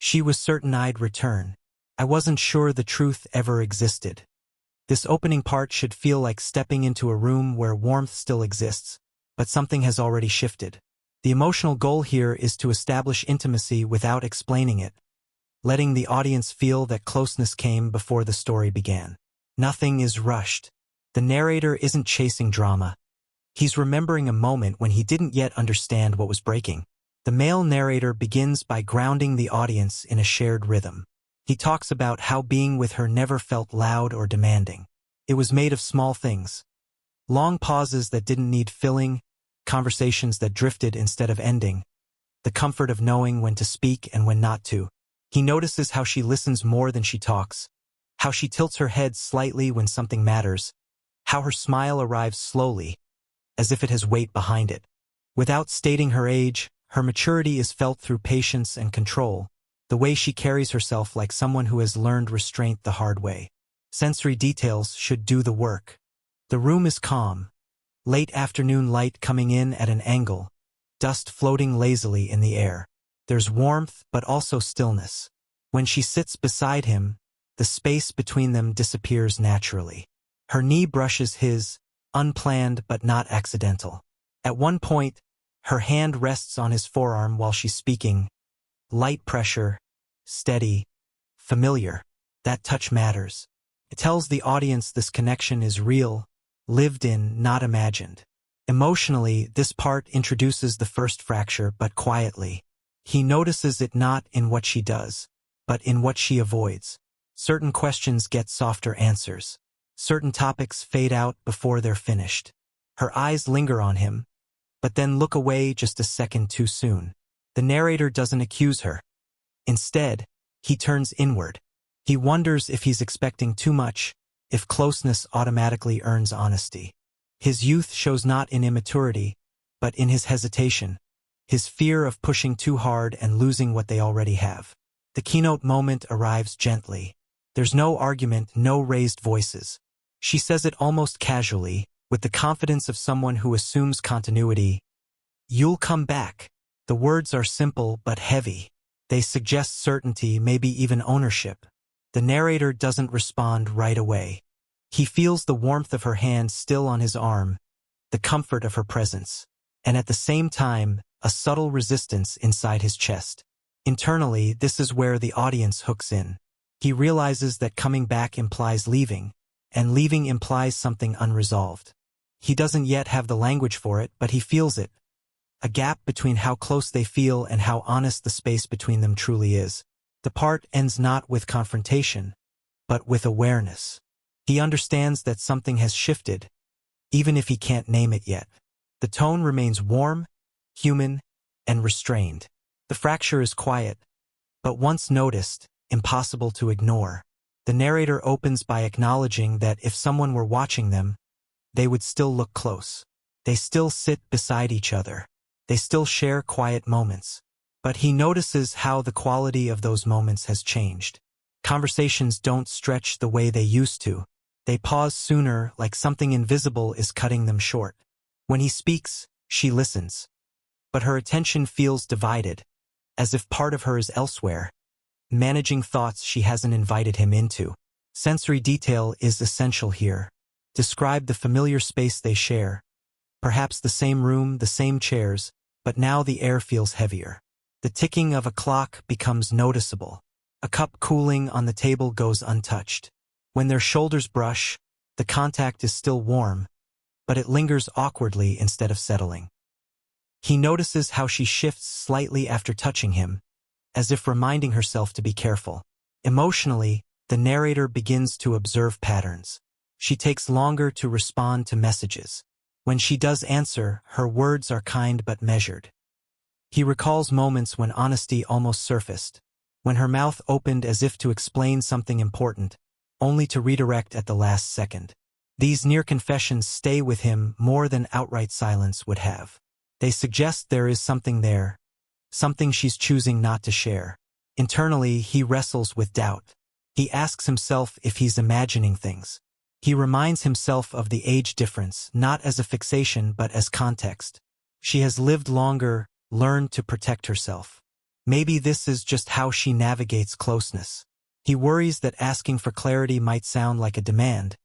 She was certain I'd return. I wasn't sure the truth ever existed. This opening part should feel like stepping into a room where warmth still exists, but something has already shifted. The emotional goal here is to establish intimacy without explaining it, letting the audience feel that closeness came before the story began. Nothing is rushed. The narrator isn't chasing drama. He's remembering a moment when he didn't yet understand what was breaking. The male narrator begins by grounding the audience in a shared rhythm. He talks about how being with her never felt loud or demanding. It was made of small things. Long pauses that didn't need filling, conversations that drifted instead of ending, the comfort of knowing when to speak and when not to. He notices how she listens more than she talks, how she tilts her head slightly when something matters, how her smile arrives slowly, as if it has weight behind it. Without stating her age, her maturity is felt through patience and control, the way she carries herself like someone who has learned restraint the hard way. Sensory details should do the work. The room is calm, late afternoon light coming in at an angle, dust floating lazily in the air. There's warmth but also stillness. When she sits beside him, the space between them disappears naturally. Her knee brushes his, unplanned but not accidental. At one point, her hand rests on his forearm while she's speaking. Light pressure, steady, familiar. That touch matters. It tells the audience this connection is real, lived in, not imagined. Emotionally, this part introduces the first fracture, but quietly. He notices it not in what she does, but in what she avoids. Certain questions get softer answers. Certain topics fade out before they're finished. Her eyes linger on him, but then look away just a second too soon. The narrator doesn't accuse her. Instead, he turns inward. He wonders if he's expecting too much, if closeness automatically earns honesty. His youth shows not in immaturity, but in his hesitation, his fear of pushing too hard and losing what they already have. The keynote moment arrives gently. There's no argument, no raised voices. She says it almost casually, with the confidence of someone who assumes continuity. "You'll come back." The words are simple but heavy. They suggest certainty, maybe even ownership. The narrator doesn't respond right away. He feels the warmth of her hand still on his arm, the comfort of her presence, and at the same time, a subtle resistance inside his chest. Internally, this is where the audience hooks in. He realizes that coming back implies leaving, and leaving implies something unresolved. He doesn't yet have the language for it, but he feels it. A gap between how close they feel and how honest the space between them truly is. The part ends not with confrontation, but with awareness. He understands that something has shifted, even if he can't name it yet. The tone remains warm, human, and restrained. The fracture is quiet, but once noticed, impossible to ignore. The narrator opens by acknowledging that if someone were watching them, they would still look close. They still sit beside each other. They still share quiet moments. But he notices how the quality of those moments has changed. Conversations don't stretch the way they used to. They pause sooner, like something invisible is cutting them short. When he speaks, she listens. But her attention feels divided, as if part of her is elsewhere, managing thoughts she hasn't invited him into. Sensory detail is essential here. Describe the familiar space they share. Perhaps the same room, the same chairs, but now the air feels heavier. The ticking of a clock becomes noticeable. A cup cooling on the table goes untouched. When their shoulders brush, the contact is still warm, but it lingers awkwardly instead of settling. He notices how she shifts slightly after touching him, as if reminding herself to be careful. Emotionally, the narrator begins to observe patterns. She takes longer to respond to messages. When she does answer, her words are kind but measured. He recalls moments when honesty almost surfaced, when her mouth opened as if to explain something important, only to redirect at the last second. These near confessions stay with him more than outright silence would have. They suggest there is something there, something she's choosing not to share. Internally, he wrestles with doubt. He asks himself if he's imagining things. He reminds himself of the age difference, not as a fixation but as context. She has lived longer, learned to protect herself. Maybe this is just how she navigates closeness. He worries that asking for clarity might sound like a demand,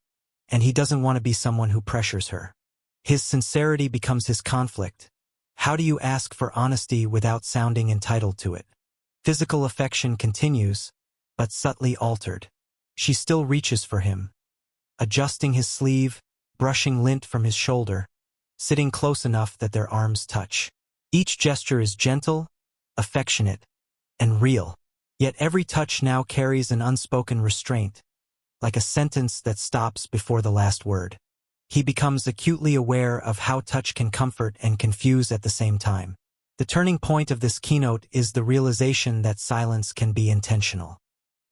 and he doesn't want to be someone who pressures her. His sincerity becomes his conflict. How do you ask for honesty without sounding entitled to it? Physical affection continues, but subtly altered. She still reaches for him, adjusting his sleeve, brushing lint from his shoulder, sitting close enough that their arms touch. Each gesture is gentle, affectionate, and real. Yet every touch now carries an unspoken restraint, like a sentence that stops before the last word. He becomes acutely aware of how touch can comfort and confuse at the same time. The turning point of this keynote is the realization that silence can be intentional.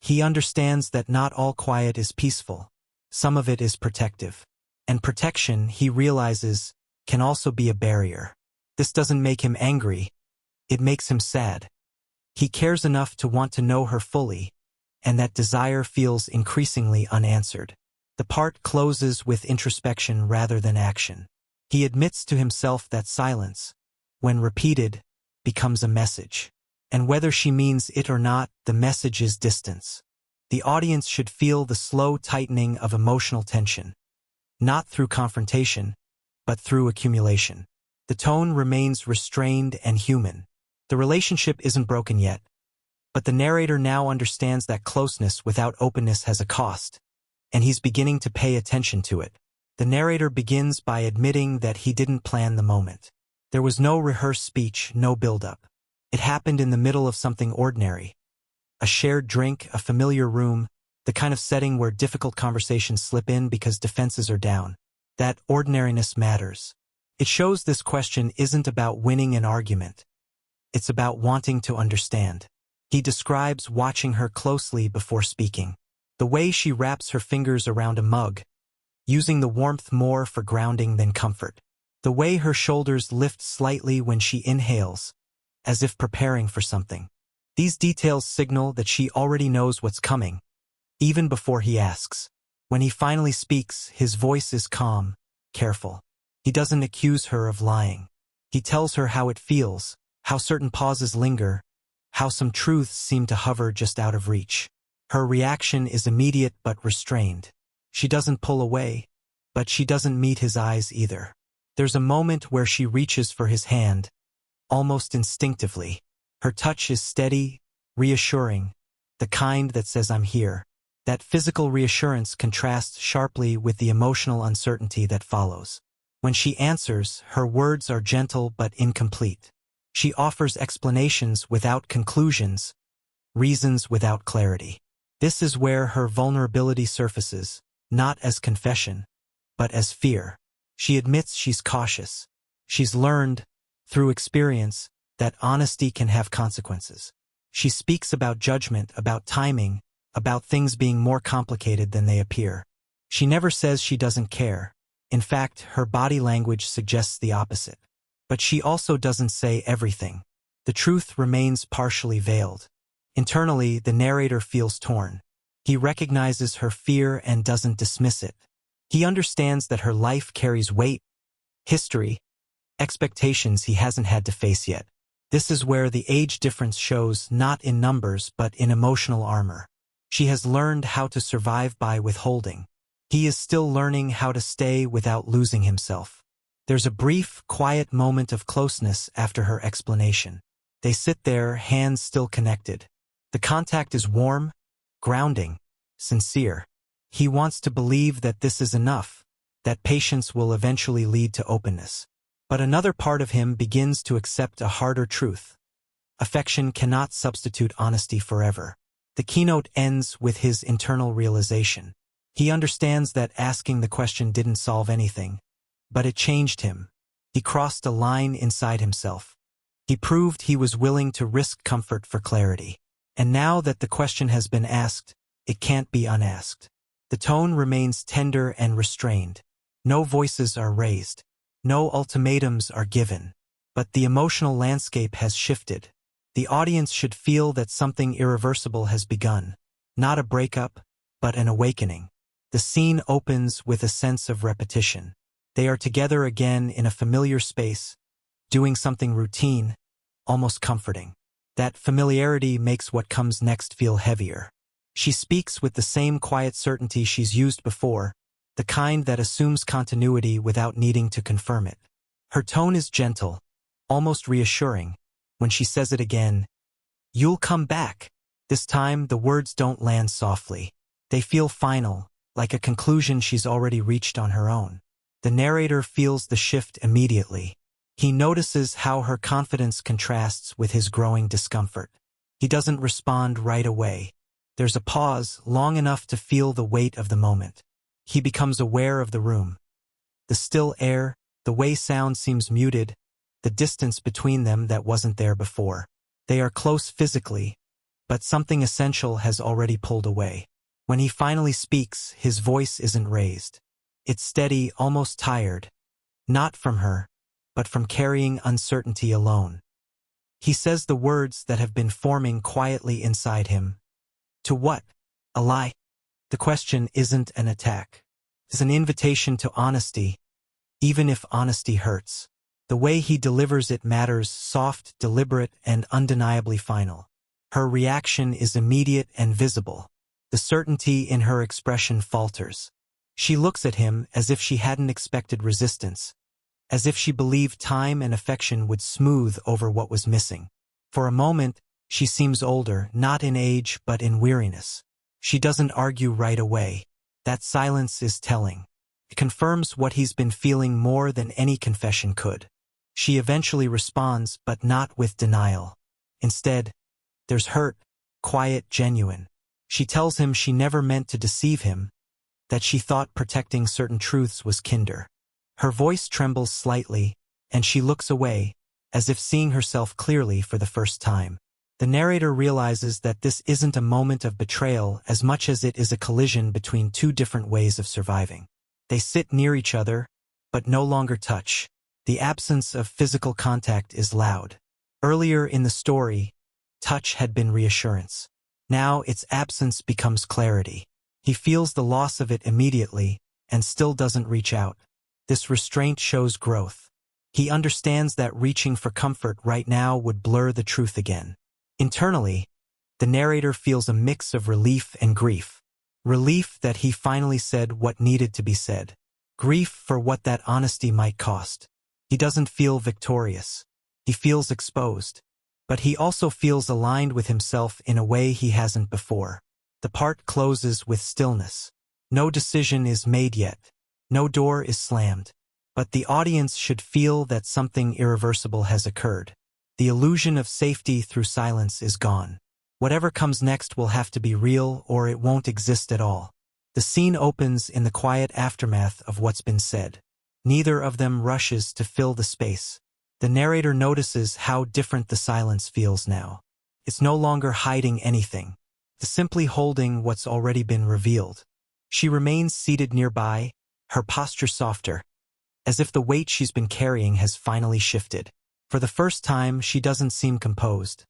He understands that not all quiet is peaceful. Some of it is protective. And protection, he realizes, can also be a barrier. This doesn't make him angry. It makes him sad. He cares enough to want to know her fully, and that desire feels increasingly unanswered. The part closes with introspection rather than action. He admits to himself that silence, when repeated, becomes a message. And whether she means it or not, the message is distance. The audience should feel the slow tightening of emotional tension, not through confrontation, but through accumulation. The tone remains restrained and human. The relationship isn't broken yet, but the narrator now understands that closeness without openness has a cost, and he's beginning to pay attention to it. The narrator begins by admitting that he didn't plan the moment. There was no rehearsed speech, no build-up. It happened in the middle of something ordinary. A shared drink, a familiar room, the kind of setting where difficult conversations slip in because defenses are down. That ordinariness matters. It shows this question isn't about winning an argument. It's about wanting to understand. He describes watching her closely before speaking. The way she wraps her fingers around a mug, using the warmth more for grounding than comfort. The way her shoulders lift slightly when she inhales, as if preparing for something. These details signal that she already knows what's coming, even before he asks. When he finally speaks, his voice is calm, careful. He doesn't accuse her of lying. He tells her how it feels, how certain pauses linger, how some truths seem to hover just out of reach. Her reaction is immediate but restrained. She doesn't pull away, but she doesn't meet his eyes either. There's a moment where she reaches for his hand, almost instinctively. Her touch is steady, reassuring, the kind that says I'm here. That physical reassurance contrasts sharply with the emotional uncertainty that follows. When she answers, her words are gentle but incomplete. She offers explanations without conclusions, reasons without clarity. This is where her vulnerability surfaces, not as confession, but as fear. She admits she's cautious. She's learned, through experience, that honesty can have consequences. She speaks about judgment, about timing, about things being more complicated than they appear. She never says she doesn't care. In fact, her body language suggests the opposite. But she also doesn't say everything. The truth remains partially veiled. Internally, the narrator feels torn. He recognizes her fear and doesn't dismiss it. He understands that her life carries weight, history, expectations he hasn't had to face yet. This is where the age difference shows, not in numbers but in emotional armor. She has learned how to survive by withholding. He is still learning how to stay without losing himself. There's a brief, quiet moment of closeness after her explanation. They sit there, hands still connected. The contact is warm, grounding, sincere. He wants to believe that this is enough, that patience will eventually lead to openness. But another part of him begins to accept a harder truth. Affection cannot substitute honesty forever. The keynote ends with his internal realization. He understands that asking the question didn't solve anything, but it changed him. He crossed a line inside himself. He proved he was willing to risk comfort for clarity. And now that the question has been asked, it can't be unasked. The tone remains tender and restrained. No voices are raised. No ultimatums are given. But the emotional landscape has shifted. The audience should feel that something irreversible has begun. Not a breakup, but an awakening. The scene opens with a sense of repetition. They are together again in a familiar space, doing something routine, almost comforting. That familiarity makes what comes next feel heavier. She speaks with the same quiet certainty she's used before, the kind that assumes continuity without needing to confirm it. Her tone is gentle, almost reassuring. When she says it again, "You'll come back." This time, the words don't land softly. They feel final, like a conclusion she's already reached on her own. The narrator feels the shift immediately. He notices how her confidence contrasts with his growing discomfort. He doesn't respond right away. There's a pause long enough to feel the weight of the moment. He becomes aware of the room. The still air, the way sound seems muted, the distance between them that wasn't there before. They are close physically, but something essential has already pulled away. When he finally speaks, his voice isn't raised. It's steady, almost tired. Not from her, but from carrying uncertainty alone. He says the words that have been forming quietly inside him. To what? A lie? The question isn't an attack. It's an invitation to honesty, even if honesty hurts. The way he delivers it matters, soft, deliberate, and undeniably final. Her reaction is immediate and visible. The certainty in her expression falters. She looks at him as if she hadn't expected resistance, as if she believed time and affection would smooth over what was missing. For a moment, she seems older, not in age but in weariness. She doesn't argue right away. That silence is telling. It confirms what he's been feeling more than any confession could. She eventually responds, but not with denial. Instead, there's hurt, quiet, genuine. She tells him she never meant to deceive him, that she thought protecting certain truths was kinder. Her voice trembles slightly, and she looks away, as if seeing herself clearly for the first time. The narrator realizes that this isn't a moment of betrayal as much as it is a collision between two different ways of surviving. They sit near each other, but no longer touch. The absence of physical contact is loud. Earlier in the story, touch had been reassurance. Now its absence becomes clarity. He feels the loss of it immediately, and still doesn't reach out. This restraint shows growth. He understands that reaching for comfort right now would blur the truth again. Internally, the narrator feels a mix of relief and grief. Relief that he finally said what needed to be said. Grief for what that honesty might cost. He doesn't feel victorious. He feels exposed. But he also feels aligned with himself in a way he hasn't before. The part closes with stillness. No decision is made yet. No door is slammed. But the audience should feel that something irreversible has occurred. The illusion of safety through silence is gone. Whatever comes next will have to be real or it won't exist at all. The scene opens in the quiet aftermath of what's been said. Neither of them rushes to fill the space. The narrator notices how different the silence feels now. It's no longer hiding anything. It's simply holding what's already been revealed. She remains seated nearby, her posture softer, as if the weight she's been carrying has finally shifted. For the first time, she doesn't seem composed.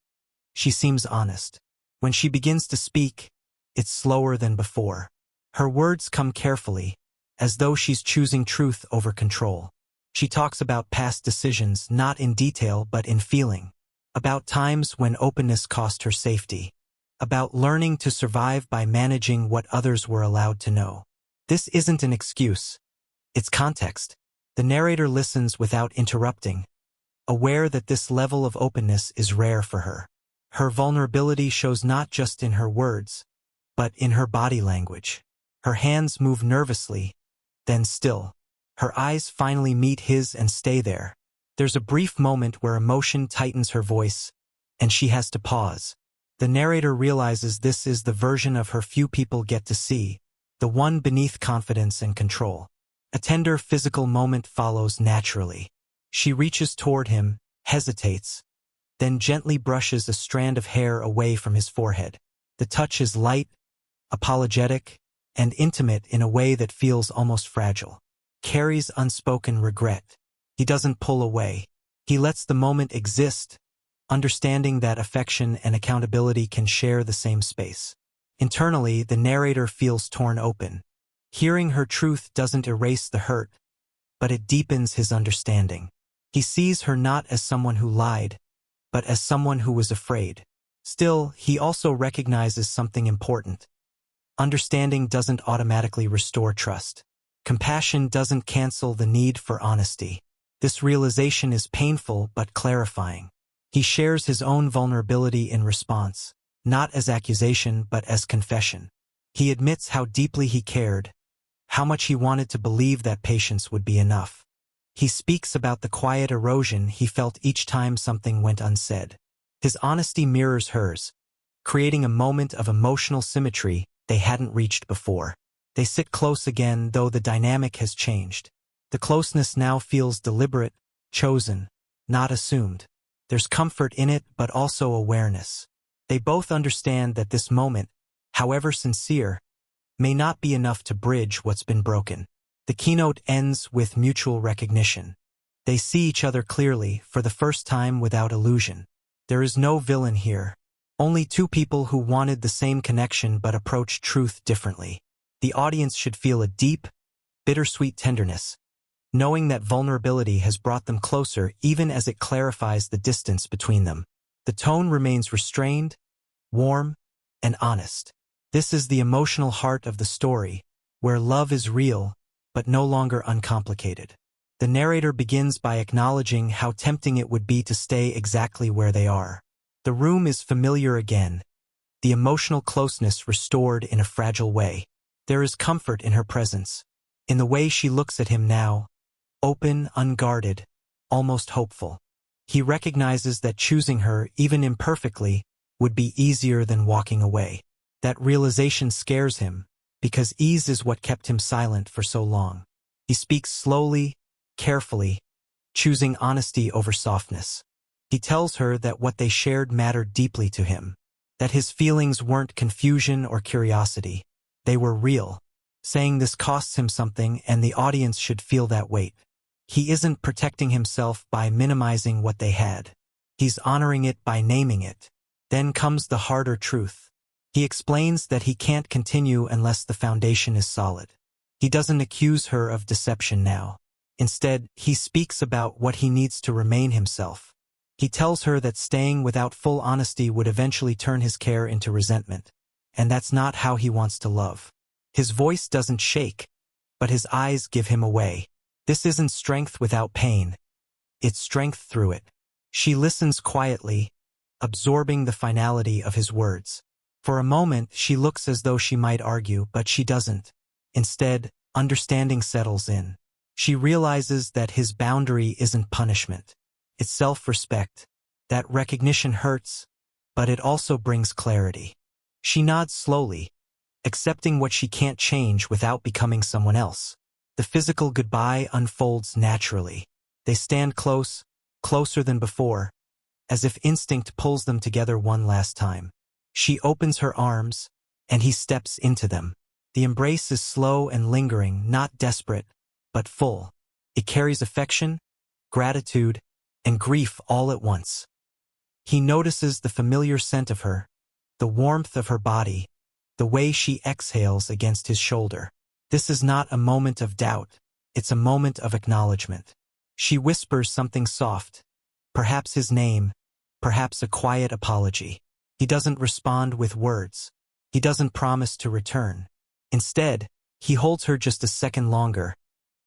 She seems honest. When she begins to speak, it's slower than before. Her words come carefully, as though she's choosing truth over control. She talks about past decisions, not in detail but in feeling. About times when openness cost her safety. About learning to survive by managing what others were allowed to know. This isn't an excuse. It's context. The narrator listens without interrupting, aware that this level of openness is rare for her. Her vulnerability shows not just in her words, but in her body language. Her hands move nervously, then still. Her eyes finally meet his and stay there. There's a brief moment where emotion tightens her voice, and she has to pause. The narrator realizes this is the version of her few people get to see, the one beneath confidence and control. A tender physical moment follows naturally. She reaches toward him, hesitates, then gently brushes a strand of hair away from his forehead. The touch is light, apologetic, and intimate in a way that feels almost fragile. Carries unspoken regret. He doesn't pull away. He lets the moment exist, understanding that affection and accountability can share the same space. Internally, the narrator feels torn open. Hearing her truth doesn't erase the hurt, but it deepens his understanding. He sees her not as someone who lied, but as someone who was afraid. Still, he also recognizes something important. Understanding doesn't automatically restore trust. Compassion doesn't cancel the need for honesty. This realization is painful but clarifying. He shares his own vulnerability in response, not as accusation but as confession. He admits how deeply he cared, how much he wanted to believe that patience would be enough. He speaks about the quiet erosion he felt each time something went unsaid. His honesty mirrors hers, creating a moment of emotional symmetry they hadn't reached before. They sit close again, though the dynamic has changed. The closeness now feels deliberate, chosen, not assumed. There's comfort in it, but also awareness. They both understand that this moment, however sincere, may not be enough to bridge what's been broken. The keynote ends with mutual recognition. They see each other clearly, for the first time without illusion. There is no villain here. Only two people who wanted the same connection but approached truth differently. The audience should feel a deep, bittersweet tenderness, knowing that vulnerability has brought them closer even as it clarifies the distance between them. The tone remains restrained, warm, and honest. This is the emotional heart of the story, where love is real, but no longer uncomplicated. The narrator begins by acknowledging how tempting it would be to stay exactly where they are. The room is familiar again, the emotional closeness restored in a fragile way. There is comfort in her presence, in the way she looks at him now, open, unguarded, almost hopeful. He recognizes that choosing her, even imperfectly, would be easier than walking away. That realization scares him, because ease is what kept him silent for so long. He speaks slowly, carefully, choosing honesty over softness. He tells her that what they shared mattered deeply to him, that his feelings weren't confusion or curiosity. They were real. Saying this costs him something, and the audience should feel that weight. He isn't protecting himself by minimizing what they had. He's honoring it by naming it. Then comes the harder truth. He explains that he can't continue unless the foundation is solid. He doesn't accuse her of deception now. Instead, he speaks about what he needs to remain himself. He tells her that staying without full honesty would eventually turn his care into resentment. And that's not how he wants to love. His voice doesn't shake, but his eyes give him away. This isn't strength without pain. It's strength through it. She listens quietly, absorbing the finality of his words. For a moment, she looks as though she might argue, but she doesn't. Instead, understanding settles in. She realizes that his boundary isn't punishment. It's self-respect. That recognition hurts, but it also brings clarity. She nods slowly, accepting what she can't change without becoming someone else. The physical goodbye unfolds naturally. They stand close, closer than before, as if instinct pulls them together one last time. She opens her arms, and he steps into them. The embrace is slow and lingering, not desperate, but full. It carries affection, gratitude, and grief all at once. He notices the familiar scent of her, the warmth of her body, the way she exhales against his shoulder. This is not a moment of doubt, it's a moment of acknowledgement. She whispers something soft, perhaps his name, perhaps a quiet apology. He doesn't respond with words. He doesn't promise to return. Instead, he holds her just a second longer,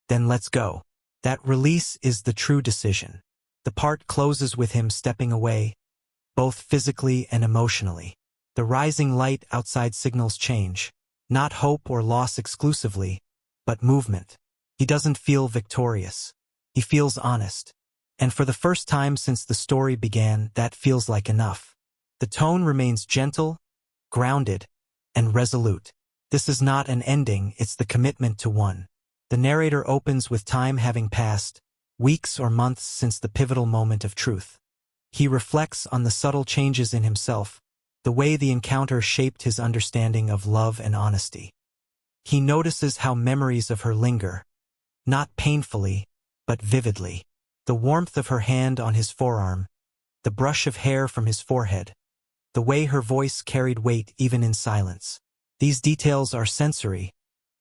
then lets go. That release is the true decision. The part closes with him stepping away, both physically and emotionally. The rising light outside signals change, not hope or loss exclusively, but movement. He doesn't feel victorious. He feels honest. And for the first time since the story began, that feels like enough. The tone remains gentle, grounded, and resolute. This is not an ending, it's the commitment to one. The narrator opens with time having passed, weeks or months since the pivotal moment of truth. He reflects on the subtle changes in himself, the way the encounter shaped his understanding of love and honesty. He notices how memories of her linger, not painfully, but vividly. The warmth of her hand on his forearm, the brush of hair from his forehead, the way her voice carried weight even in silence. These details are sensory,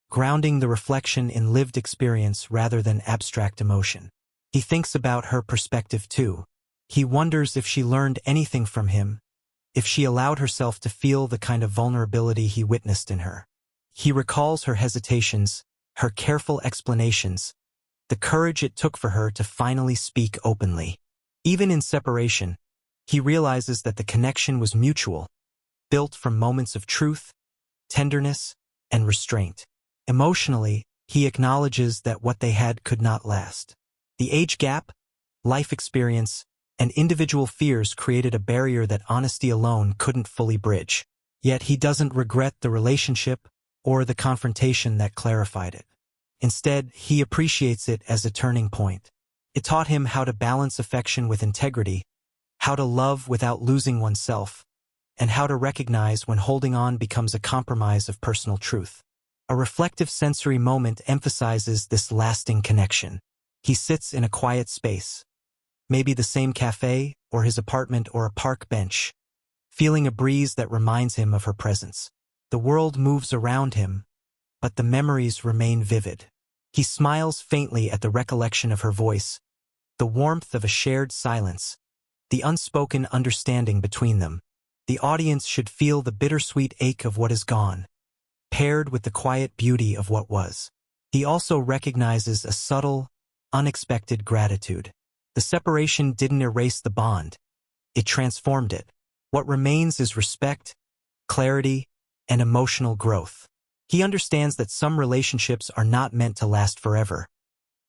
grounding the reflection in lived experience rather than abstract emotion. He thinks about her perspective too. He wonders if she learned anything from him, if she allowed herself to feel the kind of vulnerability he witnessed in her. He recalls her hesitations, her careful explanations, the courage it took for her to finally speak openly. Even in separation, he realizes that the connection was mutual, built from moments of truth, tenderness, and restraint. Emotionally, he acknowledges that what they had could not last. The age gap, life experience, and individual fears created a barrier that honesty alone couldn't fully bridge. Yet he doesn't regret the relationship or the confrontation that clarified it. Instead, he appreciates it as a turning point. It taught him how to balance affection with integrity, how to love without losing oneself, and how to recognize when holding on becomes a compromise of personal truth. A reflective sensory moment emphasizes this lasting connection. He sits in a quiet space, maybe the same cafe or his apartment or a park bench, feeling a breeze that reminds him of her presence. The world moves around him, but the memories remain vivid. He smiles faintly at the recollection of her voice, the warmth of a shared silence, the unspoken understanding between them. The audience should feel the bittersweet ache of what is gone, paired with the quiet beauty of what was. He also recognizes a subtle, unexpected gratitude. The separation didn't erase the bond, it transformed it. What remains is respect, clarity, and emotional growth. He understands that some relationships are not meant to last forever.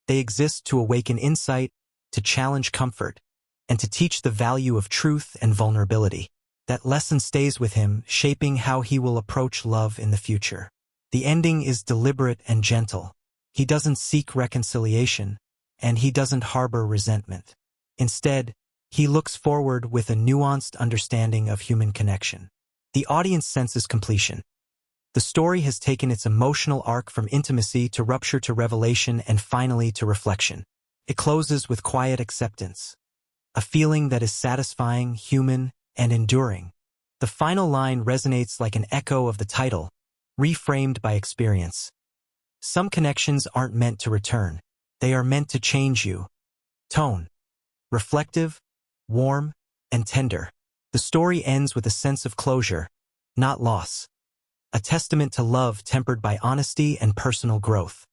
They exist to awaken insight, to challenge comfort, and to teach the value of truth and vulnerability. That lesson stays with him, shaping how he will approach love in the future. The ending is deliberate and gentle. He doesn't seek reconciliation, and he doesn't harbor resentment. Instead, he looks forward with a nuanced understanding of human connection. The audience senses completion. The story has taken its emotional arc from intimacy to rupture to revelation and finally to reflection. It closes with quiet acceptance, a feeling that is satisfying, human, and enduring. The final line resonates like an echo of the title, reframed by experience. Some connections aren't meant to return. They are meant to change you. Tone. Reflective, warm, and tender. The story ends with a sense of closure, not loss. A testament to love tempered by honesty and personal growth.